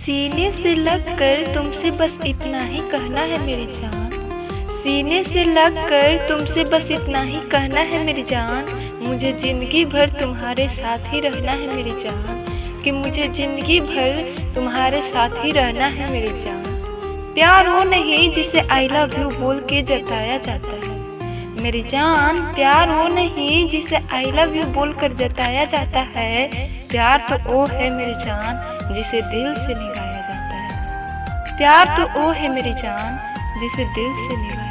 सीने से लगकर तुमसे बस इतना ही कहना है मेरी जान। सीने से लगकर तुमसे बस इतना ही कहना है मेरी जान। मुझे ज़िंदगी भर तुम्हारे साथ ही रहना है मेरी जान। कि मुझे ज़िंदगी भर तुम्हारे साथ ही रहना है मेरी जान। प्यार वो नहीं जिसे आई लव यू बोल के जताया जाता है मेरी जान। प्यार वो नहीं जिसे आई लव यू बोल कर जताया जाता है। प्यार तो वो है मेरी जान जिसे दिल से निभाया जाता है। प्यार तो वो है मेरी जान जिसे दिल से निभाया